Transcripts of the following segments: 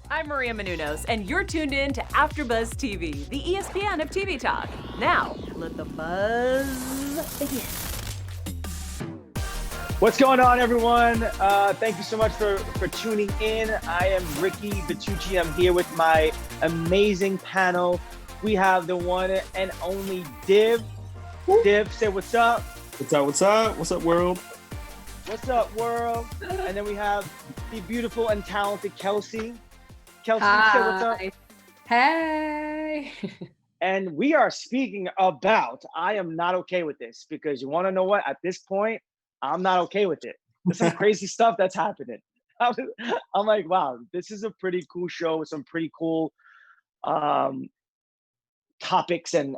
I'm Maria Menounos, and you're tuned in to AfterBuzz TV, the ESPN of TV talk. Now, let the buzz begin. What's going on, everyone? Thank you so much for tuning in. I am Ricky Vitucci. I'm here with my amazing panel. We have the one and only Div. Div, say what's up. What's up, what's up? What's up, world? What's up, world? And then we have the beautiful and talented Kelsey. Kelsey, say what's up. Hey. And we are speaking about, I am not okay with this, because you want to know what? At this point, I'm not okay with it. There's some crazy stuff that's happening. I'm like, wow, this is a pretty cool show with some pretty cool topics and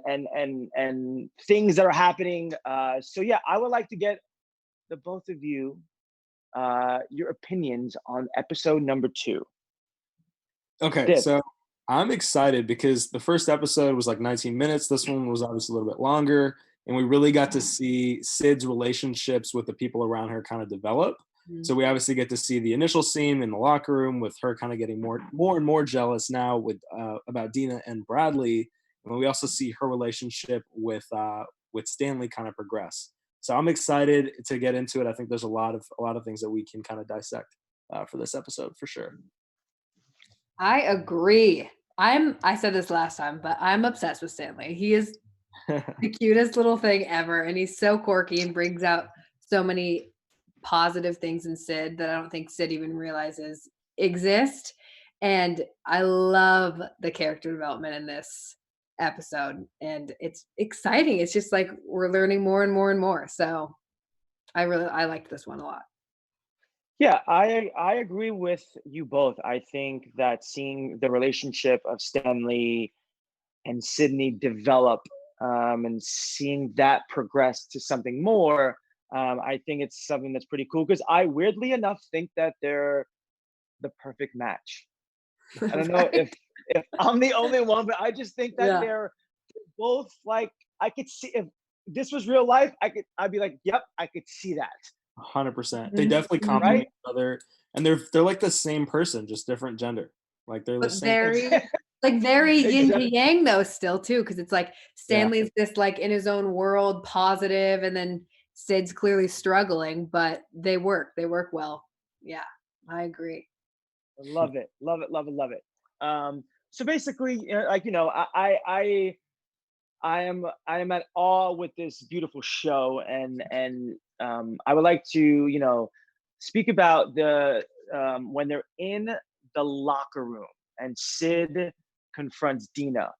things that are happening. So yeah, I would like to get the both of you your opinions on episode number 2. Okay, Dib. so I'm excited because the first episode was like 19 minutes. This one was obviously a little bit longer, and we really got to see Sid's relationships with the people around her kind of develop. So we obviously get to see the initial scene in the locker room with her kind of getting more and more jealous now with about Dina and Bradley, and we also see her relationship with Stanley kind of progress. So I'm excited to get into it. I think there's a lot of things that we can kind of dissect for this episode for sure. I agree. I said this last time, but I'm obsessed with Stanley. He is the cutest little thing ever, and he's so quirky and brings out so many positive things in Sid that I don't think Sid even realizes exist. And I love the character development in this episode, and it's exciting. It's just like we're learning more and more and more. So I liked this one a lot. Yeah, I agree with you both. I think that seeing the relationship of Stanley and Sidney develop and seeing that progress to something more, I think it's something that's pretty cool, because I weirdly enough think that they're the perfect match. I don't know if I'm the only one, but I just think that they're both like, I could see if this was real life, I'd be like, yep, I could see that. 100%. They definitely complement each other, and they're like the same person, just different gender. Like they're the same. Very yin to yang though, still too, because it's like Stanley's this like in his own world, positive, and then Sid's clearly struggling, but they work well. Yeah, I agree. Love it. So basically, I am at awe with this beautiful show, and I would like to speak about the when they're in the locker room and Sid confronts Dina,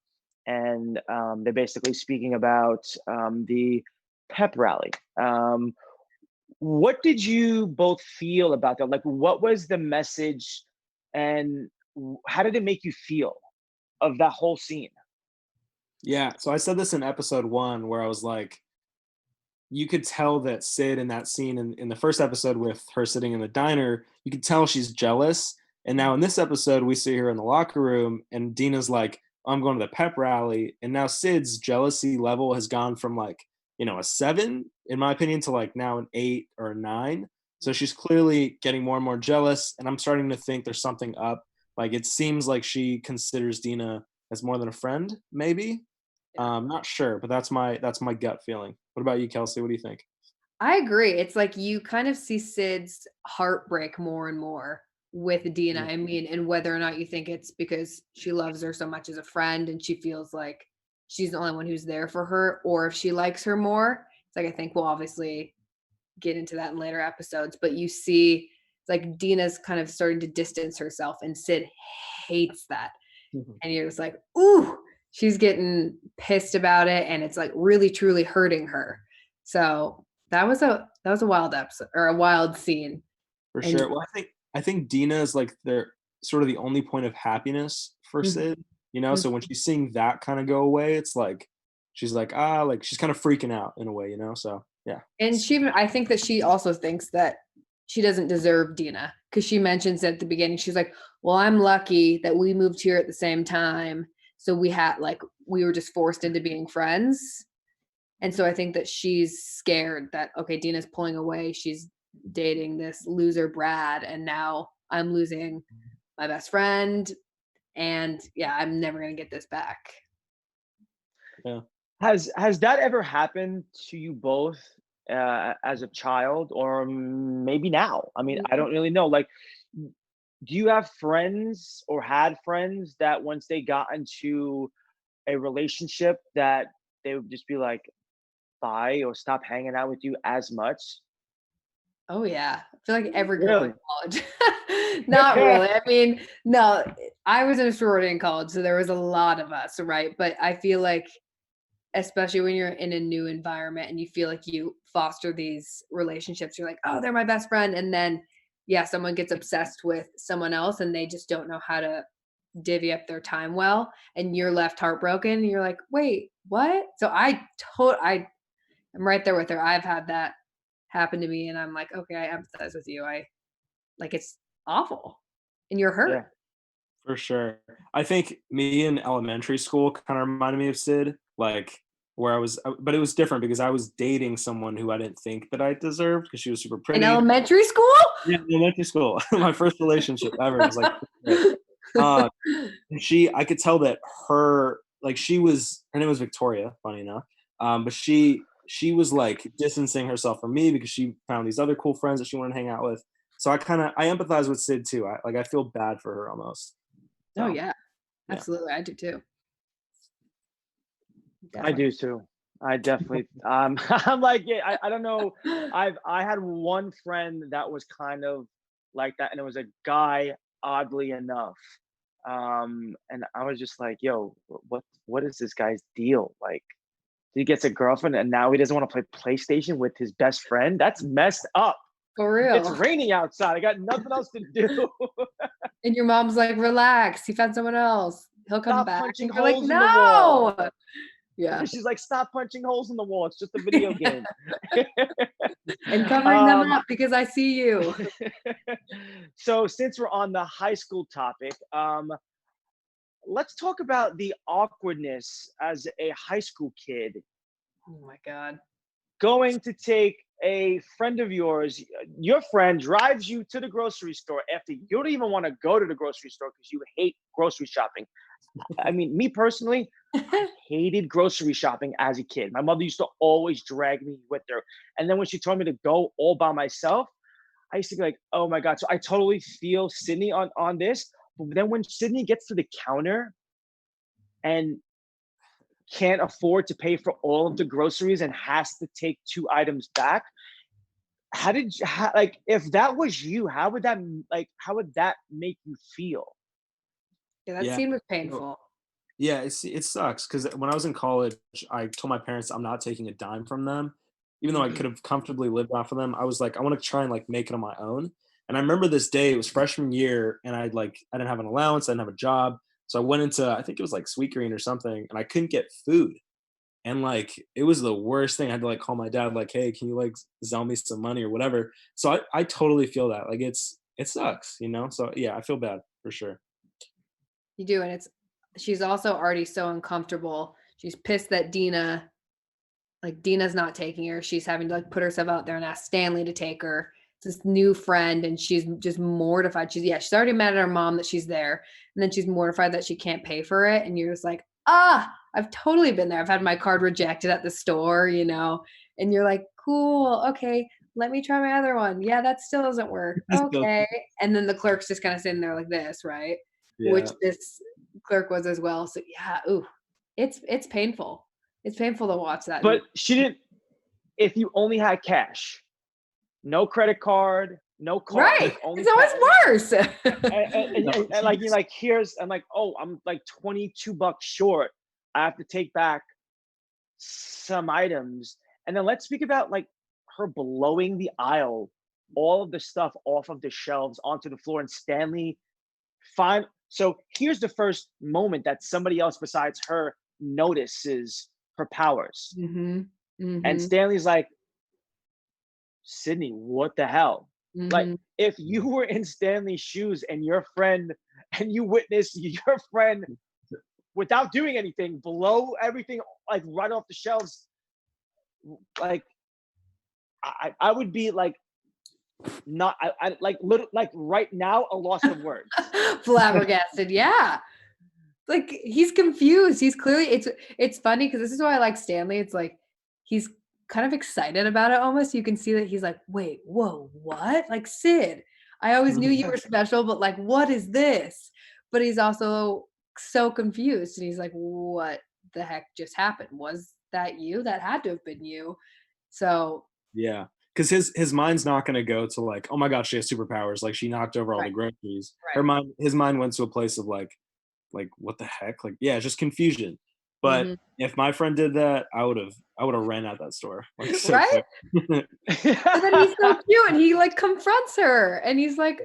and they're basically speaking about the pep rally. What did you both feel about that? Like, what was the message, and how did it make you feel of that whole scene? Yeah, so I said this in episode 1 where I was like, you could tell that Sid in that scene in the first episode with her sitting in the diner, you could tell she's jealous. And now in this episode, we see her in the locker room, and Dina's like, I'm going to the pep rally. And now Sid's jealousy level has gone from like, a 7, in my opinion, to like now an 8 or a 9. So she's clearly getting more and more jealous. And I'm starting to think there's something up. Like it seems like she considers Dina as more than a friend, maybe. Not sure, but that's my gut feeling. What about you, Kelsey? What do you think? I agree. It's like you kind of see Sid's heartbreak more and more with Dina. I mean, and whether or not you think it's because she loves her so much as a friend and she feels like she's the only one who's there for her, or if she likes her more. It's like, I think we'll obviously get into that in later episodes, but you see it's like Dina's kind of starting to distance herself, and Sid hates that. And you're just like, ooh, she's getting pissed about it, and it's like really truly hurting her. So that was a wild episode, or a wild scene. For sure. Well, I think Dina is like they're sort of the only point of happiness for Sid, So when she's seeing that kind of go away, it's like she's like she's kind of freaking out in a way, So yeah. And I think that she also thinks that she doesn't deserve Dina, because she mentions at the beginning, she's like, well, I'm lucky that we moved here at the same time. So we were just forced into being friends. And so I think that she's scared that, okay, Dina's pulling away. She's dating this loser Brad, and now I'm losing my best friend, and yeah, I'm never gonna get this back. Yeah. Has that ever happened to you both as a child, or maybe now? I mean, I don't really know. Like, do you have friends or had friends that once they got into a relationship that they would just be like, bye, or stop hanging out with you as much? Oh yeah, I feel like every girl in Really? college. Not really. I mean, no, I was in a sorority in college, so there was a lot of us, right? But I feel like, especially when you're in a new environment and you feel like you foster these relationships, you're like, oh, they're my best friend, and then yeah, someone gets obsessed with someone else, and they just don't know how to divvy up their time well, and you're left heartbroken. And you're like, wait, what? So I am right there with her. I've had that happen to me, and I'm like, okay, I empathize with you. I like it's awful, and you're hurt. Yeah. For sure. I think me in elementary school kind of reminded me of Sid, like where but it was different because I was dating someone who I didn't think that I deserved because she was super In pretty. elementary school? Yeah, in elementary school, my first relationship ever was like, and I could tell that her name was Victoria, funny enough. But she was like distancing herself from me because she found these other cool friends that she wanted to hang out with. So I empathize with Sid too. I feel bad for her almost. Oh So yeah, yeah. absolutely. I do too. I Definitely. do too. I definitely I'm like, yeah, I don't know. I had one friend that was kind of like that, and it was a guy, oddly enough. And I was just like, yo, what is this guy's deal? Like, he gets a girlfriend and now he doesn't want to play PlayStation with his best friend? That's messed up. For It's real. raining outside. I got nothing else to do. And your mom's like, relax, he found someone else. He'll come Stop back. punching And you're like, holes in the wall. no. Yeah. She's like, stop punching holes in the wall. It's just a video game. And covering them um, up because I see you. so since we're on the high school topic, let's talk about the awkwardness as a high school kid Oh my God. going to take a friend of yours. Your friend drives you to the grocery store after you don't even want to go to the grocery store because you hate grocery shopping. I mean, me personally, I hated grocery shopping as a kid. My mother used to always drag me with her. And then when she told me to go all by myself, I used to be like, oh my God. So I totally feel Sidney on this. But then when Sidney gets to the counter and can't afford to pay for all of the groceries and has to take 2 items back, like, if that was you, how would that make you feel? Yeah, that Yeah. scene was No, painful. yeah, it sucks because when I was in college, I told my parents I'm not taking a dime from them, even though I Mhm. could have comfortably lived off of them. I was like, I want to try and like make it on my own. And I remember this day, it was freshman year, and I didn't have an allowance, I didn't have a job, so I went into I think it was like Sweet Green or something, and I couldn't get food. And like it was the worst thing. I had to like call my dad, like, hey, can you like sell me some money or whatever? So I totally feel that. Like it sucks, you know? So yeah, I feel bad for sure. You do, and she's also already so uncomfortable. She's pissed that Dina's not taking her. She's having to like put herself out there and ask Stanley to take her. It's this new friend, and she's just mortified. She's already mad at her mom that she's there, and then she's mortified that she can't pay for it. And you're just like, I've totally been there. I've had my card rejected at the store, and you're like, cool, okay, let me try my other one. Yeah, that still doesn't work. So, Okay. And then the clerk's just kind of sitting there like this, right? Which yeah. this clerk was as well. So yeah, ooh, it's painful. It's painful to watch that. But she didn't. If you only had cash, no credit card, no card, Right. only It's cash. always worse. And like you're like, I'm like, oh, I'm like $22 short. I have to take back some items. And then let's speak about like her blowing the aisle, all of the stuff off of the shelves onto the floor, and Stanley fine. So here's the first moment that somebody else besides her notices her powers. Mhm. And Mhm. Stanley's like, Sidney, what the hell? Like, Mhm. if you were in Stanley's shoes and you witness your friend without doing anything, blow everything like right off the shelves, like I would be like not I like right now a loss of words. Flabbergasted. Yeah. Like he's confused. He's clearly it's funny because this is why I like Stanley. It's like he's kind of excited about it almost. You can see that he's like, wait, whoa, what? Like Sid, I always knew you were special, but like, what is this? But he's also so confused and he's like, what the heck just happened? Was that you? That had to have been you. So Yeah. Because his mind's not gonna go to like, oh my god, she has superpowers. Like she knocked over all the right, groceries. right. His mind went to a place of like what the heck? Like, yeah, just confusion. But hmm if my friend did that, I would have ran out that store like so Right? quick. And then he's so cute and he like confronts her and he's like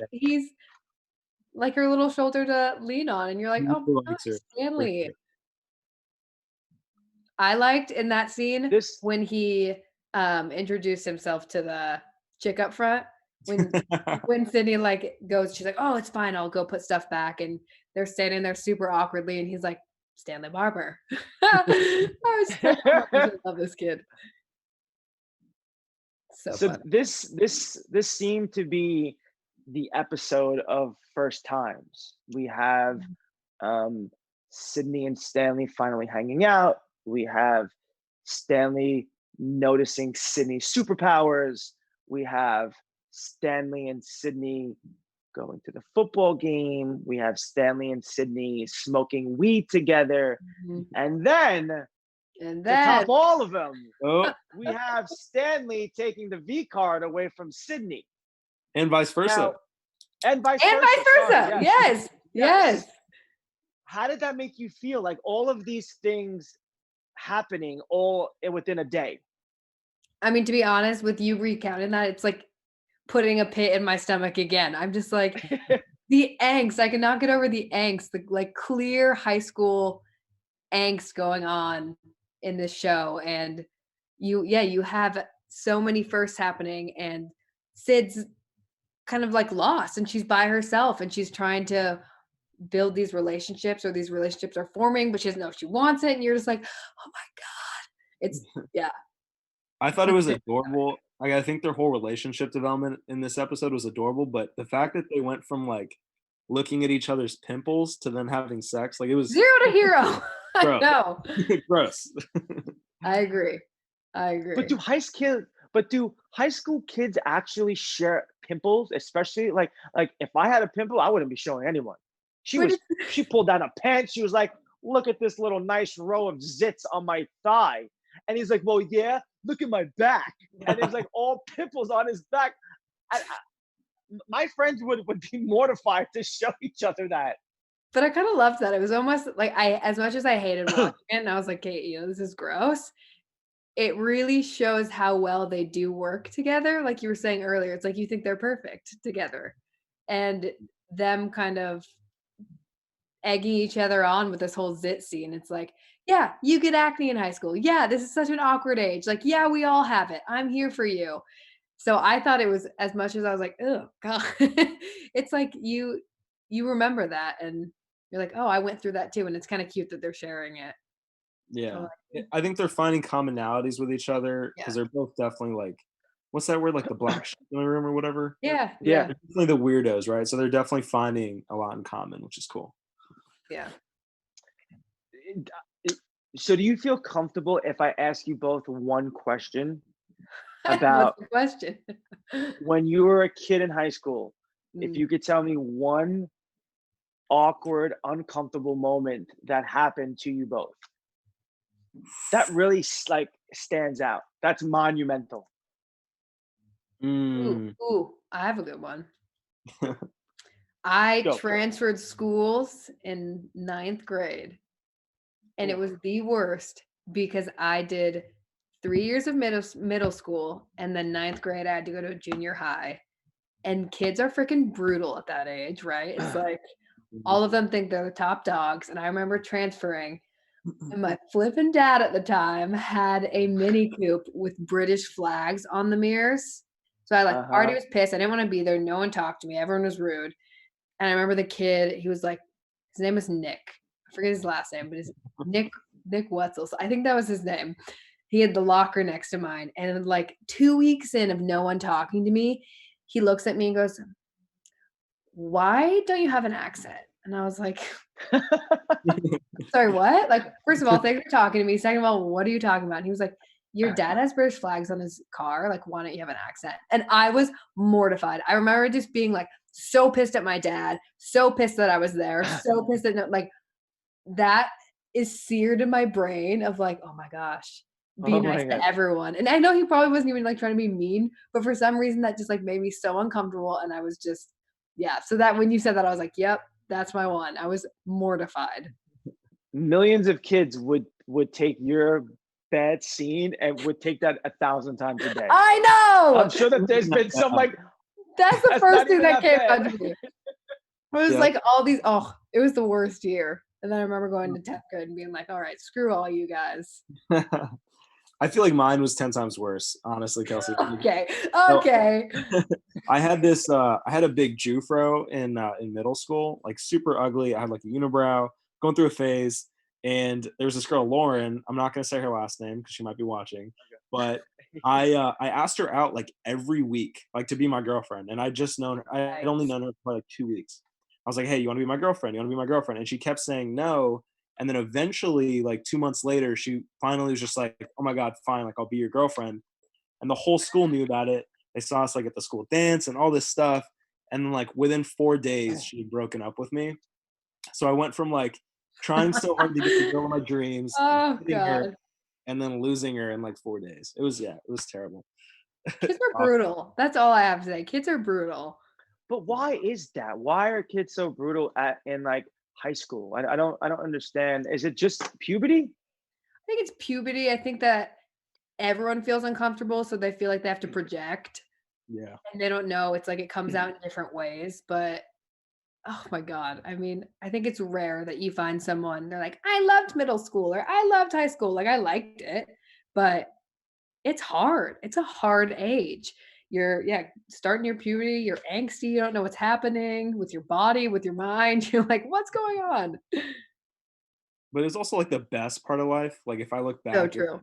her little shoulder to lean on, and you're like, He "Oh really my likes gosh, her, for Stanley." I liked in that scene This when he introduced himself to the chick up front. When sure. when Sydney like goes, she's like, "Oh, it's fine. I'll go put stuff back." And they're standing there super awkwardly, and he's like, "Stanley Barber." I was so I love this kid. So so funny. this seemed to be the episode of first times. We have um Sydney and Stanley finally hanging out. We have Stanley noticing Sydney's superpowers. We have Stanley and Sydney going to the football game. We have Stanley and Sydney smoking weed together. Mhm. And then And to then top all of them, Oh, we have Stanley taking the V card away from Sydney. and vice versa. Now, and vice and versa. vice versa. Sorry, Yes. Yes. How did that make you feel? Like all of these things happening all within a day. I mean, to be honest, with you recounting that, it's like putting a pit in my stomach again. I'm just like, the angst. I cannot get over the angst, the like clear high school angst going on in this show. And you have so many firsts happening, and Sid's kind of like lost and she's by herself and she's trying to build these relationships, or these relationships are forming, but she doesn't know if she wants it. And you're just like, oh my God. It's yeah. I thought it was adorable. Like I think their whole relationship development in this episode was adorable, but the fact that they went from like looking at each other's pimples to then having sex, like it was 0 to hero. I gross. know. Gross. I agree. But do high school kids actually share pimples? Especially like if I had a pimple, I wouldn't be showing anyone. But She pulled down a pant. She was like, look at this little nice row of zits on my thigh. And he's like, well, yeah, look at my back. And there's like all pimples on his back. My friends would be mortified to show each other that. I kind of loved that. It was almost like as much as I hated watching it, and I was like, "Kate, this is gross." It really shows how well they do work together. Like you were saying earlier, it's like you think they're perfect together, and them kind of egging each other on with this whole zit scene. It's like, yeah, you get acne in high school. Yeah, this is such an awkward age. Like, yeah, we all have it. I'm here for you. So I thought it was, as much as I was like, oh God, it's like you remember that and you're like, oh, I went through that too. And it's kind of cute that they're sharing it. So, Yeah. I think they're finding commonalities with each other because yeah. they're both definitely like, what's that word? Like the black sheep in the room or whatever. Yeah. Yeah. They're definitely the weirdos, right? So they're definitely finding a lot in common, which is cool. Yeah. So do you feel comfortable if I ask you both one question What's about the question? when you were a kid in high school? If Mm. you could tell me one awkward, uncomfortable moment that happened to you both, that really like stands out. That's monumental. Mm. Ooh, I have a good one. I Go for it. transferred schools in 9th grade, and it Ooh. was the worst because I did 3 years of middle school, and then 9th grade I had to go to junior high. And kids are freaking brutal at that age, right? It's like all of them think they're the top dogs. And I remember transferring, and my flippin' dad at the time had a Mini Coupe with British flags on the mirrors. So I like already Uh-huh. was pissed. I didn't want to be there. No one talked to me. Everyone was rude. And I remember the kid, he was like, his name was Nick. I forget his last name, but his Nick Wetzel. So I think that was his name. He had the locker next to mine. And like 2 weeks in of no one talking to me, he looks at me and goes, "Why don't you have an accent?" And I was like, "Sorry, what?" Like, first of all, thanks for talking to me. Second of all, what are you talking about? And he was like, "Your dad has British flags on his car. Like, why don't you have an accent?" And I was mortified. I remember just being like so pissed at my dad, so pissed that I was there, so pissed that like that is seared in my brain of like, oh my gosh, be Oh nice my God. to everyone. And I know he probably wasn't even like trying to be mean, but for some reason that just like made me so uncomfortable. And I was just, yeah. So that when you said that, I was like, yep, that's my one. I was mortified. Millions of kids would take your bad scene and would take that 1,000 times a day. I know. I'm sure that there's been some like, That's the that's first not thing even that that came bad. out to me. It was like all these, oh, it was the worst year. And then I remember going to 10th grade and being like, all right, screw all you guys. I feel like mine was 10 times worse, honestly, Kelsey. Okay. So, Okay. I had a big Jufro in middle school, like super ugly. I had like a unibrow, going through a phase, and there was this girl, Lauren. I'm not gonna say her last name because she might be watching, but I asked her out like every week, like to be my girlfriend, and I'd only known her for like 2 weeks. I was like, hey, you want to be my girlfriend? You want to be my girlfriend? And she kept saying no. And then eventually, like 2 months later, she finally was just like, oh my God, fine, like I'll be your girlfriend. And the whole school knew about it. They saw us like at the school dance and all this stuff. And then like within 4 days, she had broken up with me. So I went from like trying so hard to get the girl of my dreams, Oh hitting her, God. and then losing her in like 4 days. It was terrible. Kids are brutal. That's all I have to say. Kids are brutal. But why is that? Why are kids so brutal in like high school? I don't understand. Is it just puberty? I think it's puberty. I think that everyone feels uncomfortable, so they feel like they have to project Yeah. and they don't know. It's like it comes out in different ways. But oh my God. I mean, I think it's rare that you find someone, they're like, I loved middle school or I loved high school. Like I liked it, but it's hard. It's a hard age. You're, yeah, starting your puberty, you're angsty, you don't know what's happening with your body, with your mind. You're like, what's going on? But it's also like the best part of life. Like if I look So back, true.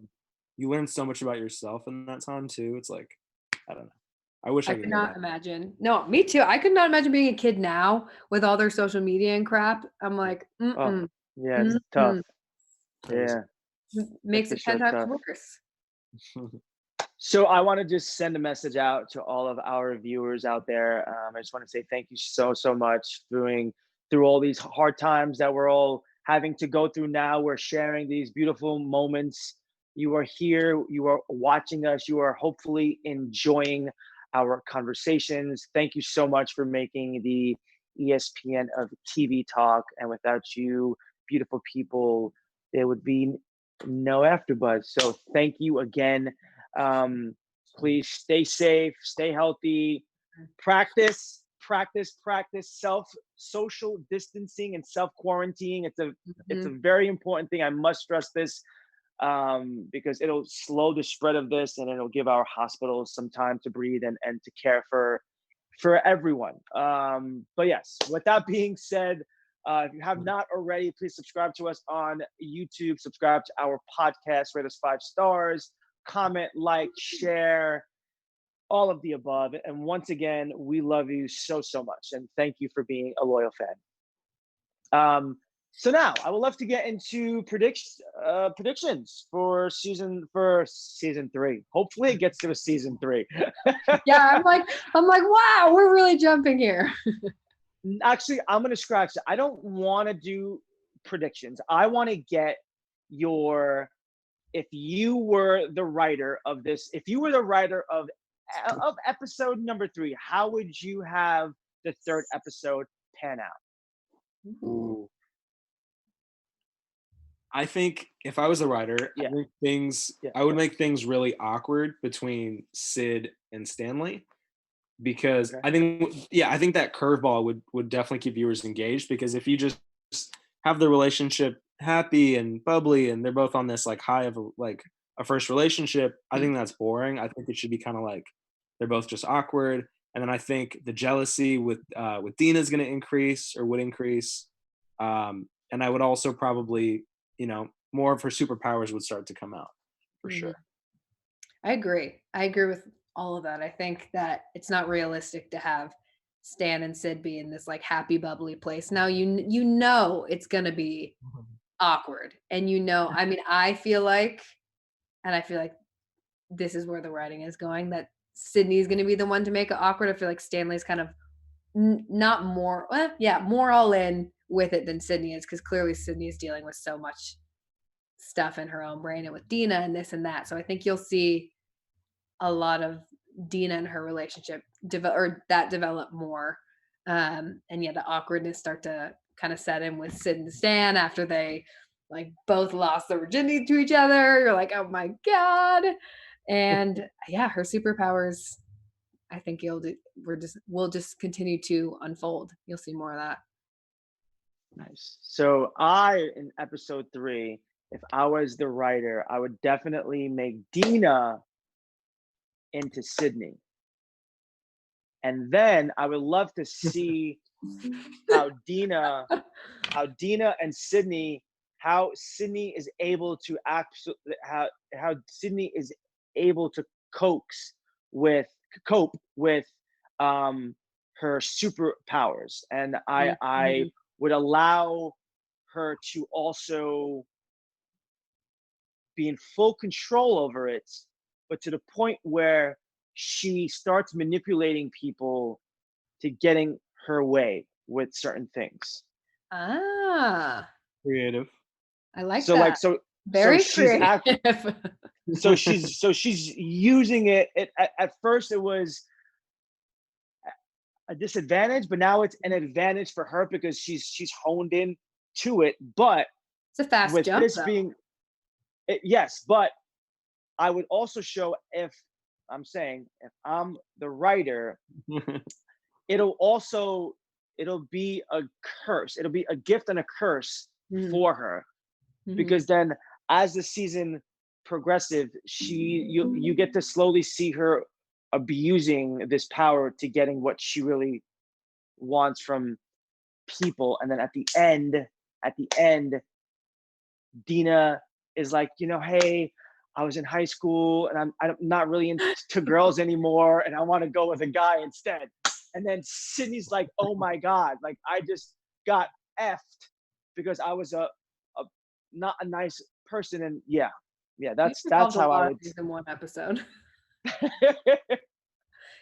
you learn so much about yourself in that time too. It's like, I don't know. I wish I I could could go not back. imagine. No, me too. I could not imagine being a kid now with all their social media and crap. I'm like, Oh, mm-mm, yeah, it's tough. mm-mm. Crazy. Yeah, it's Makes for it 10 sure times tough. worse. So I want to just send a message out to all of our viewers out there. I just want to say thank you so much through all these hard times that we're all having to go through now. We're sharing these beautiful moments. You are here. You are watching us. You are hopefully enjoying our conversations. Thank you so much for making the ESPN of TV talk. And without you, beautiful people, there would be no AfterBuzz. So thank you again. Please stay safe, stay healthy, practice social distancing and self quarantining. It's a Mhm. very important thing. I must stress this because it'll slow the spread of this and it'll give our hospitals some time to breathe and to care for everyone. But yes, with that being said, if you have not already, please subscribe to us on YouTube, subscribe to our podcast, rate us 5 stars, comment, like, share, all of the above. And once again, we love you so much. And thank you for being a loyal fan. So now I would love to get into predictions for season 3. Hopefully it gets to a season 3. Yeah, I'm like, wow, we're really jumping here. Actually, I'm gonna scratch that. I don't want to do predictions. I want to get your, if you were the writer of this, if you were the writer of episode number 3, how would you have the 3rd episode pan out? Ooh. I think if I was a writer, Yeah. I would make things really awkward between Sid and Stanley because Okay. I think that curveball would definitely keep viewers engaged because if you just have the relationship happy and bubbly and they're both on this like high of a first relationship, I think that's boring. I think it should be kind of like they're both just awkward. And then I think the jealousy with Dina is going to increase or would increase. And I would also probably, more of her superpowers would start to come out for Mhm. sure. I agree. I agree with all of that. I think that it's not realistic to have Stan and Sid be in this like happy, bubbly place. Now you know it's gonna be awkward. And I mean, I feel like this is where the writing is going, that Sydney's gonna be the one to make it awkward. I feel like Stanley's kind of not more, well, yeah, more all in with it than Sydney is, because clearly Sydney is dealing with so much stuff in her own brain and with Dina and this and that. So I think you'll see a lot of Dina and her relationship develop more. And yeah, the awkwardness start to kind of set in with Sid and Stan after they like both lost their virginity to each other. You're like, oh my God. And yeah, her superpowers, I think we'll just continue to unfold. You'll see more of that. Nice. So in episode 3, if I was the writer, I would definitely make Dina into Sidney. And then I would love to see how Dina and Sidney, how Sidney is able to how Sidney is able to cope with her superpowers. And I would allow her to also be in full control over it, but to the point where she starts manipulating people to getting her way with certain things. Creative. I like so that. like so very so creative. she's using it. At first it was a disadvantage, but now it's an advantage for her because she's honed in to it. But it's a fast with jump this though. being yes, but I would also show, if I'm the writer, it'll be a curse. It'll be a gift and a curse for her, because then as the season progressive, you get to slowly see her abusing this power to getting what she really wants from people. And then at the end, Dina is like, hey, I was in high school and I'm not really into girls anymore, and I want to go with a guy instead. And then Sydney's like, oh my God, like I just got effed because I was not a nice person. And yeah, that's how I would. In one episode. I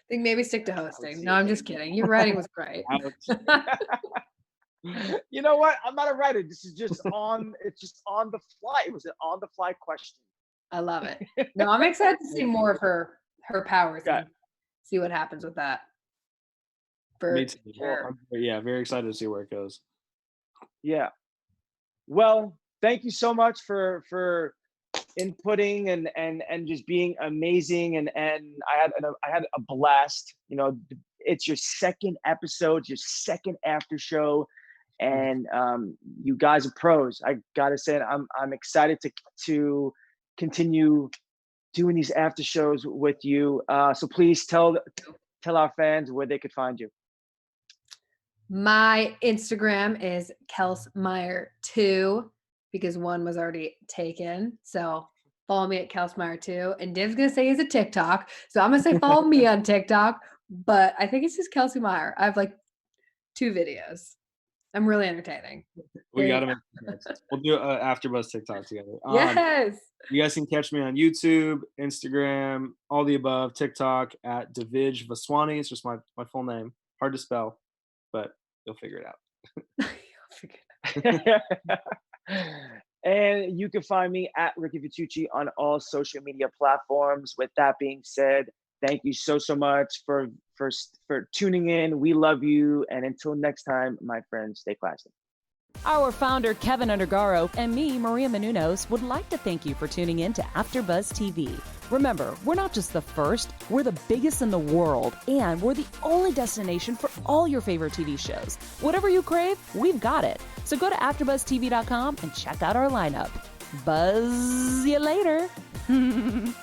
think maybe stick to hosting. No, I'm just kidding. Your writing was great. You know what? I'm not a writer. This is just it's just on the fly. It was an on the fly question. I love it. No, I'm excited to see more of her powers and see what happens with that. Me too. Sure. Yeah, very excited to see where it goes. Yeah. Well, thank you so much for inputting and just being amazing. And I had a blast. It's your second episode, your second after show, and you guys are pros. I gotta say, I'm excited to continue doing these after shows with you. So please tell our fans where they could find you. My Instagram is KelsMeyer2 because one was already taken. So follow me at KelsMeyer2. And Div's gonna say he's a TikTok, so I'm gonna say follow me on TikTok. But I think it's just Kelsey Meyer. I have like 2 videos. I'm really entertaining. We got to make it. We'll do an AfterBuzz TikTok together. Yes. You guys can catch me on YouTube, Instagram, all the above, TikTok at Divij Vaswani. It's just my full name. Hard to spell, but you'll figure it out. You'll figure it out. And you can find me at Ricky Vitucci on all social media platforms. With that being said, thank you so much for tuning in. We love you. And until next time, my friends, stay classy. Our founder, Keven Undergaro, and me, Maria Menounos, would like to thank you for tuning in to AfterBuzz TV. Remember, we're not just the first, we're the biggest in the world, and we're the only destination for all your favorite TV shows. Whatever you crave, we've got it. So go to AfterBuzzTV.com and check out our lineup. Buzz you later. The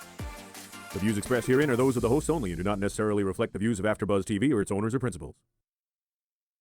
views expressed herein are those of the hosts only and do not necessarily reflect the views of AfterBuzz TV or its owners or principals.